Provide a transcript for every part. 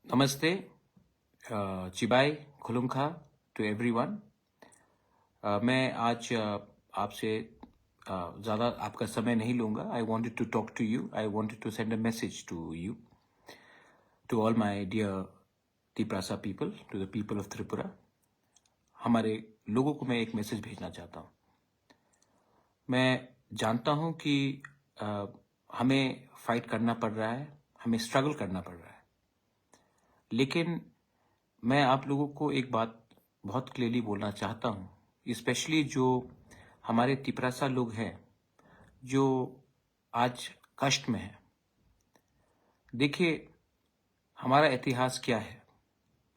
नमस्ते, चिबाई खुलुमखा to everyone. मैं आज आपसे ज़्यादा आपका समय नहीं लूँगा। I wanted to talk to you, I wanted to send a message to you, to all my dear Tiprasa people, to the people of Tripura. हमारे लोगों को मैं एक मैसेज भेजना चाहता हूँ। मैं जानता हूँ कि हमें फाइट करना पड़ रहा है, हमें स्ट्रगल करना पड़ रहा है, लेकिन मैं आप लोगों को एक बात बहुत क्लियरली बोलना चाहता हूँ, स्पेशली जो हमारे तिपरासा लोग हैं जो आज कष्ट में हैं। देखिए, हमारा इतिहास क्या है?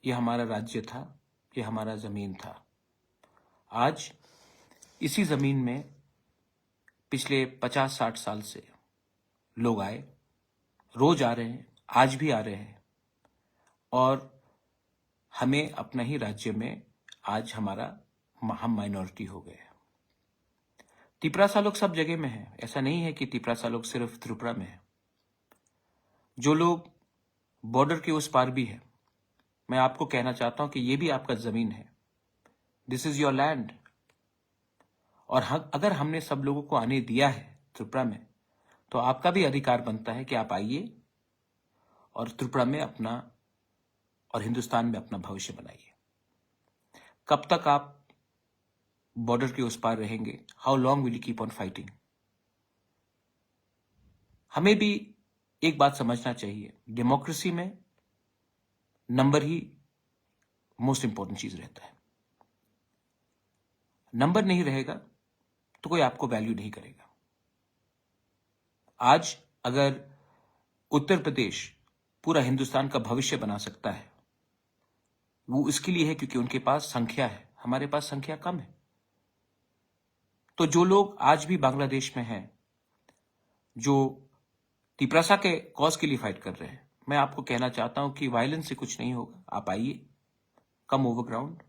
ये हमारा राज्य था, ये हमारा ज़मीन था। आज इसी ज़मीन में पिछले 50-60 साल से लोग आए, रोज आ रहे हैं, आज भी आ रहे हैं, और हमें अपना ही राज्य में आज हम माइनॉरिटी हो गए। तिपरासा लोग सब जगह में हैं। ऐसा नहीं है कि तिपरासा लोग सिर्फ त्रिपुरा में है। जो लोग बॉर्डर के उस पार भी है, मैं आपको कहना चाहता हूं कि ये भी आपका जमीन है। This is your land. और अगर हमने सब लोगों को आने दिया है त्रिपुरा में, तो आपका भी अधिकार बनता है कि आप आइए और त्रिपुरा में अपना और हिंदुस्तान में अपना भविष्य बनाइए। कब तक आप बॉर्डर के उस पार रहेंगे? How long will you keep on fighting? हमें भी एक बात समझना चाहिए, डेमोक्रेसी में नंबर ही मोस्ट इंपॉर्टेंट चीज रहता है। नंबर नहीं रहेगा तो कोई आपको वैल्यू नहीं करेगा। आज अगर उत्तर प्रदेश पूरा हिंदुस्तान का भविष्य बना सकता है, वो इसके लिए है क्योंकि उनके पास संख्या है, हमारे पास संख्या कम है। तो जो लोग आज भी बांग्लादेश में हैं, जो तिपरासा के कॉज के लिए फाइट कर रहे हैं, मैं आपको कहना चाहता हूं कि वायलेंस से कुछ नहीं होगा। आप आइए, come over ground,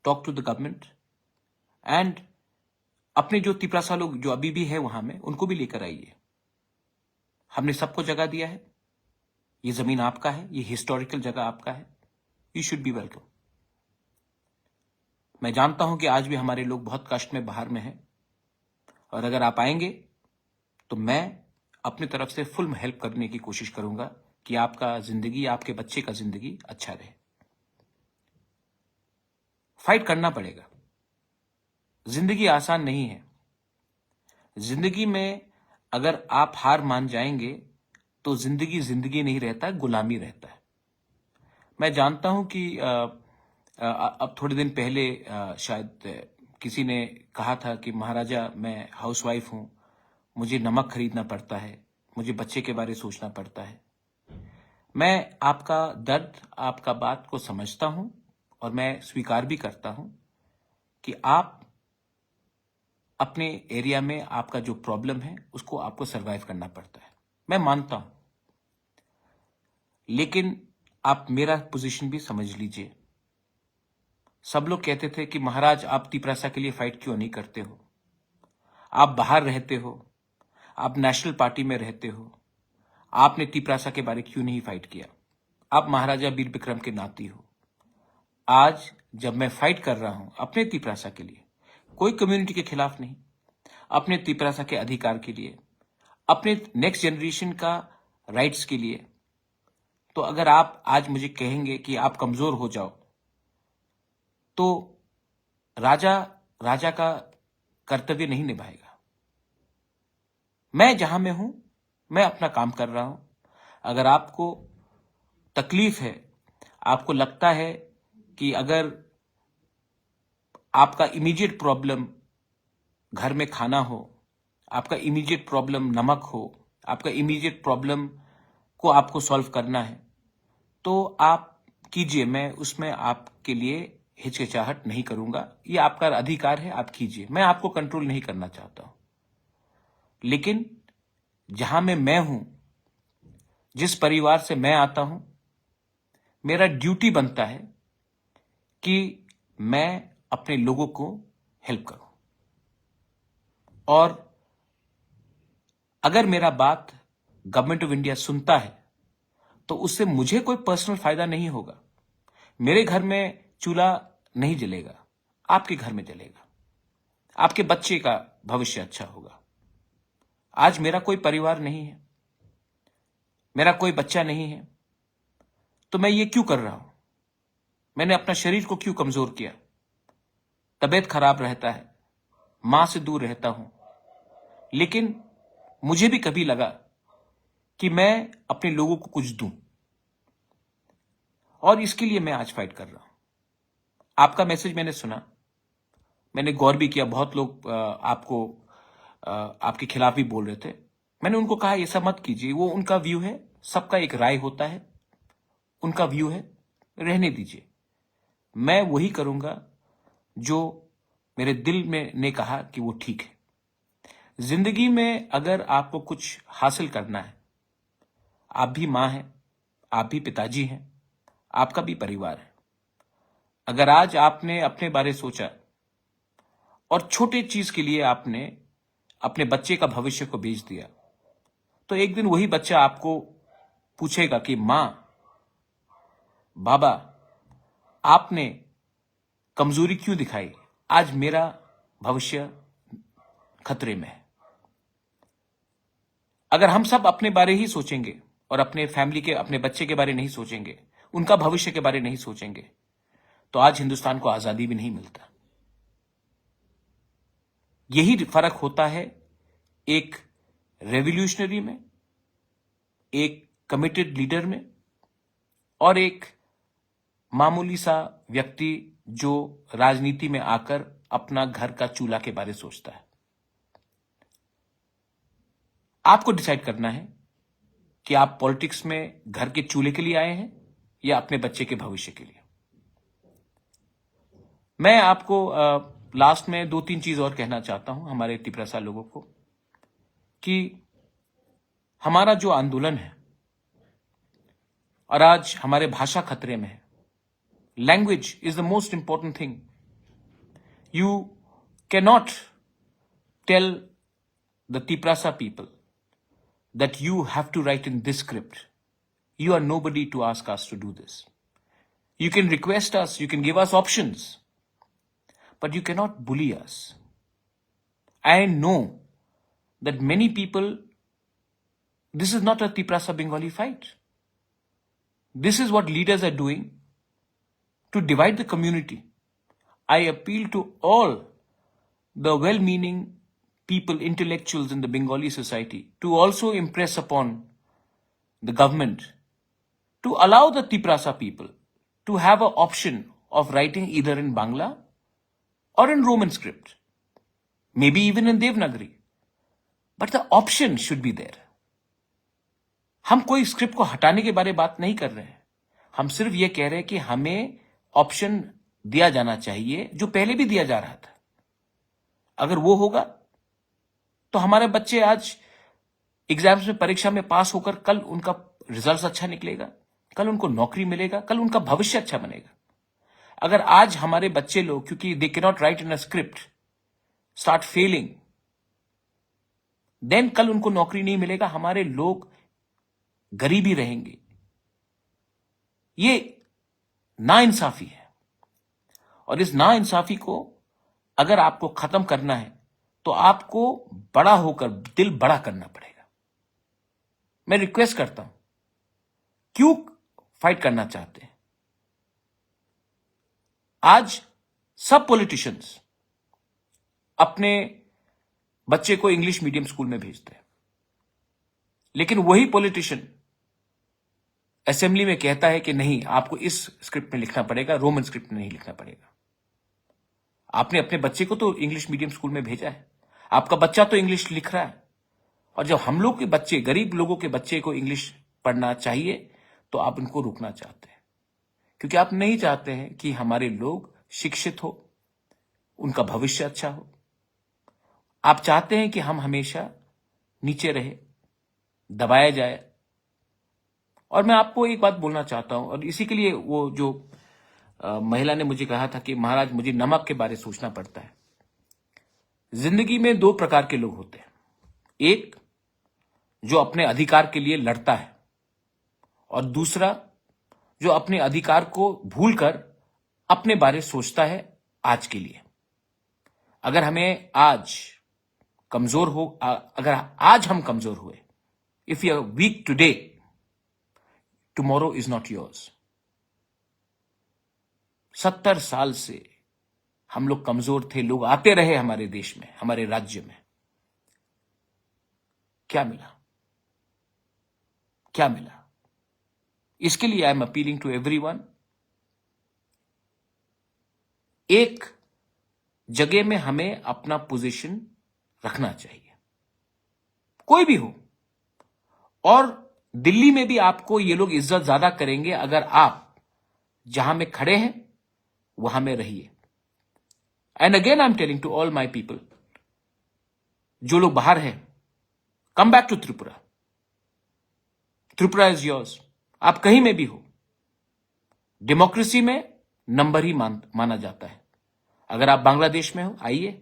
talk to the government, and अपने जो तिपरासा लोग जो अभी भी है वहां में, उनको भी लेकर आइए। हमने सबको जगह दिया है, ये जमीन आपका है, ये हिस्टोरिकल जगह आपका है, यू शुड बी वेलकम। मैं जानता हूं कि आज भी हमारे लोग बहुत कष्ट में बाहर में हैं, और अगर आप आएंगे तो मैं अपनी तरफ से फुल हेल्प करने की कोशिश करूंगा कि आपका जिंदगी, आपके बच्चे का जिंदगी अच्छा रहे। फाइट करना पड़ेगा। जिंदगी आसान नहीं है। जिंदगी में अगर आप हार मान जाएंगे तो जिंदगी जिंदगी नहीं रहता, गुलामी रहता है। मैं जानता हूं कि अब थोड़े दिन पहले शायद किसी ने कहा था कि महाराजा, मैं हाउसवाइफ हूं, मुझे नमक खरीदना पड़ता है, मुझे बच्चे के बारे में सोचना पड़ता है। मैं आपका दर्द, आपका बात को समझता हूं, और मैं स्वीकार भी करता हूं कि आप अपने एरिया में आपका जो प्रॉब्लम है उसको आपको सरवाइव करना पड़ता है। मैं मानता हूं, लेकिन आप मेरा पोजीशन भी समझ लीजिए। सब लोग कहते थे कि महाराज, आप तिपरासा के लिए फाइट क्यों नहीं करते हो? आप बाहर रहते हो, आप नेशनल पार्टी में रहते हो, आपने तिपरासा के बारे क्यों नहीं फाइट किया? आप महाराजा वीर विक्रम के नाती हो। आज जब मैं फाइट कर रहा हूं अपने तिपरासा के लिए, कोई कम्युनिटी के खिलाफ नहीं, अपने तिपरासा के अधिकार के लिए, अपने नेक्स्ट जनरेशन का राइट्स के लिए, तो अगर आप आज मुझे कहेंगे कि आप कमजोर हो जाओ, तो राजा राजा का कर्तव्य नहीं निभाएगा। मैं जहां में हूं, मैं अपना काम कर रहा हूं। अगर आपको तकलीफ है, आपको लगता है कि अगर आपका इमीडिएट प्रॉब्लम घर में खाना हो, आपका इमीडिएट प्रॉब्लम नमक हो, आपका इमीडिएट प्रॉब्लम को आपको सॉल्व करना है, तो आप कीजिए। मैं उसमें आपके लिए हिचकिचाहट नहीं करूंगा। ये आपका अधिकार है, आप कीजिए। मैं आपको कंट्रोल नहीं करना चाहता हूं, लेकिन जहां में मैं हूं, जिस परिवार से मैं आता हूं, मेरा ड्यूटी बनता है कि मैं अपने लोगों को हेल्प करूं। और अगर मेरा बात गवर्नमेंट ऑफ इंडिया सुनता है, तो उससे मुझे कोई पर्सनल फायदा नहीं होगा। मेरे घर में चूल्हा नहीं जलेगा, आपके घर में जलेगा, आपके बच्चे का भविष्य अच्छा होगा। आज मेरा कोई परिवार नहीं है, मेरा कोई बच्चा नहीं है, तो मैं ये क्यों कर रहा हूं? मैंने अपना शरीर को क्यों कमजोर किया? तबीयत खराब रहता है, मां से दूर रहता हूं, लेकिन मुझे भी कभी लगा कि मैं अपने लोगों को कुछ दूं, और इसके लिए मैं आज फाइट कर रहा हूं। आपका मैसेज मैंने सुना, मैंने गौर भी किया। बहुत लोग आपके खिलाफ भी बोल रहे थे। मैंने उनको कहा ऐसा मत कीजिए, वो उनका व्यू है, सबका एक राय होता है, उनका व्यू है, रहने दीजिए। मैं वही करूंगा जो मेरे दिल में ने कहा कि वो ठीक है। जिंदगी में अगर आपको कुछ हासिल करना है, आप भी मां हैं, आप भी पिताजी हैं, आपका भी परिवार है। अगर आज आपने अपने बारे सोचा और छोटे चीज के लिए आपने अपने बच्चे का भविष्य को बेच दिया, तो एक दिन वही बच्चा आपको पूछेगा कि मां, बाबा, आपने कमजोरी क्यों दिखाई? आज मेरा भविष्य खतरे में है। अगर हम सब अपने बारे ही सोचेंगे और अपने फैमिली के, अपने बच्चे के बारे नहीं सोचेंगे, उनका भविष्य के बारे नहीं सोचेंगे, तो आज हिंदुस्तान को आजादी भी नहीं मिलता। यही फर्क होता है एक रेवोल्यूशनरी में, एक कमिटेड लीडर में, और एक मामूली सा व्यक्ति जो राजनीति में आकर अपना घर का चूल्हा के बारे सोचता है। आपको डिसाइड करना है कि आप पॉलिटिक्स में घर के चूल्हे के लिए आए हैं या अपने बच्चे के भविष्य के लिए। मैं आपको लास्ट में 2-3 चीज और कहना चाहता हूं हमारे तिपरासा लोगों को, कि हमारा जो आंदोलन है, और आज हमारे भाषा खतरे में है। Language is the most important thing. You cannot tell the Tiprasa people that you have to write in this script. You are nobody to ask us to do this. You can request us, you can give us options, but you cannot bully us. I know that many people, this is not a Tiprasa Bengali fight. This is what leaders are doing to divide the community. I appeal to all the well-meaning people, intellectuals in the Bengali society, to also impress upon the government to allow the Tiprasa people to have an option of writing either in Bangla or in Roman script, maybe even in Devanagari, but the option should be there. हम कोई script को हटाने के बारे बात नहीं कर रहे हैं, हम सिर्फ ये कह रहे हैं कि हमें ऑप्शन दिया जाना चाहिए जो पहले भी दिया जा रहा था। अगर वो होगा तो हमारे बच्चे आज एग्जाम्स में, परीक्षा में पास होकर कल उनका रिजल्ट अच्छा निकलेगा, कल उनको नौकरी मिलेगा, कल उनका भविष्य अच्छा बनेगा। अगर आज हमारे बच्चे लोग, क्योंकि they can not write in a script, start failing, then कल उनको नौकरी नहीं मिलेगा, हमारे लोग गरीबी रहेंगे। ये नाइंसाफी है, और इस नाइंसाफी को अगर आपको खत्म करना है तो आपको बड़ा होकर दिल बड़ा करना पड़ेगा। मैं रिक्वेस्ट करता हूं, क्यों फाइट करना चाहते हैं? आज सब पॉलिटिशियंस अपने बच्चे को इंग्लिश मीडियम स्कूल में भेजते हैं, लेकिन वही पॉलिटिशियन असेंबली में कहता है कि नहीं, आपको इस स्क्रिप्ट में लिखना पड़ेगा, रोमन स्क्रिप्ट में नहीं लिखना पड़ेगा। आपने अपने बच्चे को तो इंग्लिश मीडियम स्कूल में भेजा है, आपका बच्चा तो इंग्लिश लिख रहा है, और जब हम लोग के बच्चे, गरीब लोगों के बच्चे को इंग्लिश पढ़ना चाहिए, तो आप इनको रोकना चाहते हैं, क्योंकि आप नहीं चाहते हैं कि हमारे लोग शिक्षित हो, उनका भविष्य अच्छा हो। आप चाहते हैं कि हम हमेशा नीचे रहे, दबाया जाए। और मैं आपको एक बात बोलना चाहता हूं, और इसी के लिए वो जो महिला ने मुझे कहा था कि महाराज मुझे नमक के बारे सोचना पड़ता है। जिंदगी में 2 प्रकार के लोग होते हैं, एक जो अपने अधिकार के लिए लड़ता है और दूसरा जो अपने अधिकार को भूलकर अपने बारे सोचता है आज के लिए। अगर हमें आज कमजोर हो, अगर आज हम कमजोर हुए, if you are weak today, tomorrow is not yours. 70 साल से हम लोग कमजोर थे, लोग आते रहे हमारे देश में, हमारे राज्य में। क्या मिला? क्या मिला? इसके लिए I am appealing to everyone, एक जगह में हमें अपना पोजीशन रखना चाहिए, कोई भी हो। और दिल्ली में भी आपको ये लोग इज्जत ज्यादा करेंगे अगर आप जहां में खड़े हैं वहां में रहिए। And again I am telling to all my people, जो लोग बाहर हैं, come back to Tripura. Tripura is yours. आप कहीं में भी हो, डेमोक्रेसी में नंबर ही माना जाता है। अगर आप बांग्लादेश में हो, आइए,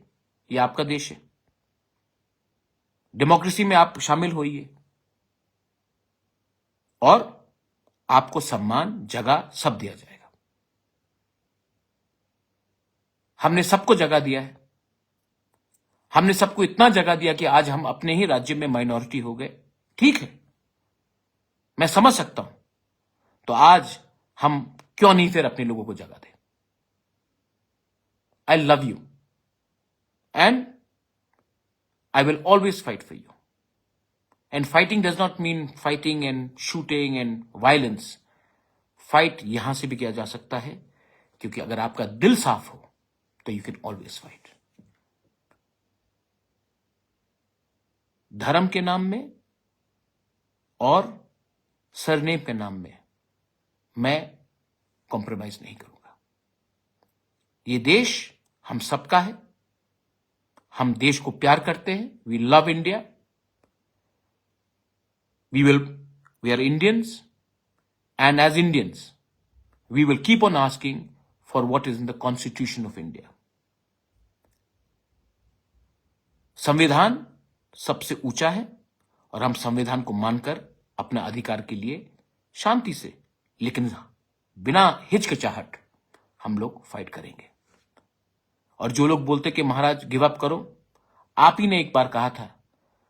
ये आपका देश है, डेमोक्रेसी में आप शामिल होइए और आपको सम्मान, जगह सब दिया जाएगा। हमने सबको जगह दिया है, हमने सबको इतना जगह दिया कि आज हम अपने ही राज्य में माइनॉरिटी हो गए। ठीक है, मैं समझ सकता हूं, तो आज हम क्यों नहीं फिर अपने लोगों को जगह दें? I love you and I will always fight for you. And fighting does not mean fighting and shooting and violence. Fight यहां से भी किया जा सकता है, क्योंकि अगर आपका दिल साफ हो तो you can always fight. धर्म के नाम में और सरनेम के नाम में मैं कॉम्प्रोमाइज नहीं करूंगा। ये देश हम सबका है, हम देश को प्यार करते हैं, we love India, we are Indians, and as Indians we will keep on asking for what is in the constitution of India. संविधान सबसे ऊंचा है और हम संविधान को मानकर अपने अधिकार के लिए शांति से, लेकिन बिना हिचकिचाहट हम लोग फाइट करेंगे। और जो लोग बोलते कि महाराज गिव अप करो, आप ही ने एक बार कहा था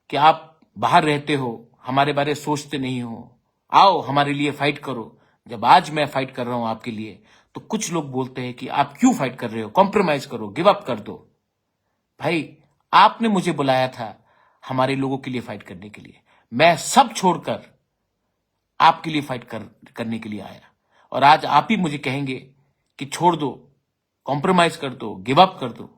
कि आप बाहर रहते हो, हमारे बारे सोचते नहीं हो, आओ हमारे लिए फाइट करो। जब आज मैं फाइट कर रहा हूं आपके लिए, तो कुछ लोग बोलते हैं कि आप क्यों फाइट कर रहे हो, कॉम्प्रोमाइज करो, गिव अप कर दो। भाई, आपने मुझे बुलाया था हमारे लोगों के लिए फाइट करने के लिए, मैं सब छोड़कर आपके लिए फाइट करने के लिए आया। और आज आप ही मुझे कहेंगे कि छोड़ दो, कॉम्प्रोमाइज कर दो, गिव अप कर दो,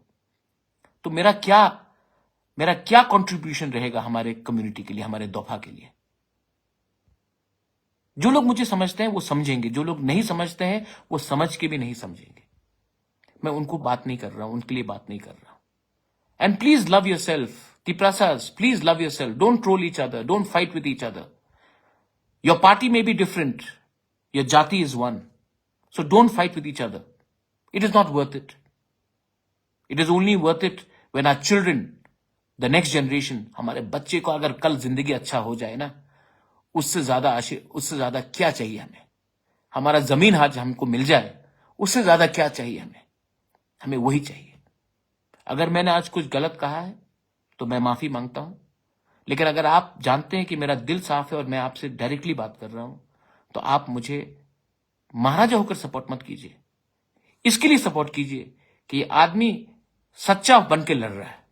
तो मेरा क्या कंट्रीब्यूशन रहेगा हमारे कम्युनिटी के लिए, हमारे दोफा के लिए? जो लोग मुझे समझते हैं वो समझेंगे, जो लोग नहीं समझते हैं वो समझ के भी नहीं समझेंगे। मैं उनको बात नहीं कर रहा हूं, उनके लिए बात नहीं कर रहा हूं। And please love your self, Tiprasas, please love yourself. Don't troll each other. Don't fight with each other. Your party may be different. Your jati is one. So don't fight with each other. It is not worth it. It is only worth it when our children, the next generation, हमारे बच्चे को अगर कल जिंदगी अच्छा हो जाए ना, उससे ज्यादा क्या चाहिए हमें? हमारा जमीन आज हमको मिल जाए, उससे ज्यादा क्या चाहिए हमें? हमें वही चाहिए। अगर मैंने आज कुछ गलत कहा है तो मैं माफी मांगता हूं, लेकिन अगर आप जानते हैं कि मेरा दिल साफ है और मैं आपसे डायरेक्टली बात कर रहा हूं, तो आप मुझे महाराजा होकर सपोर्ट मत कीजिए। इसके लिए सपोर्ट कीजिए कि ये आदमी सच्चा बन के लड़ रहा है,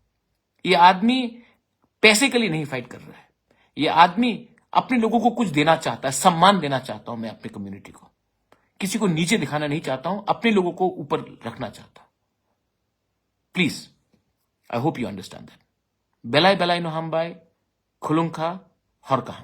ये आदमी पैसे के लिए नहीं फाइट कर रहा है, ये आदमी अपने लोगों को कुछ देना चाहता है, सम्मान देना चाहता हूं मैं अपनी कम्युनिटी को, किसी को नीचे दिखाना नहीं चाहता हूं, अपने लोगों को ऊपर रखना चाहता हूं। Please, I hope you understand that. बेलाई बेलाई नो हम बाय खुलुंखा हर कहा।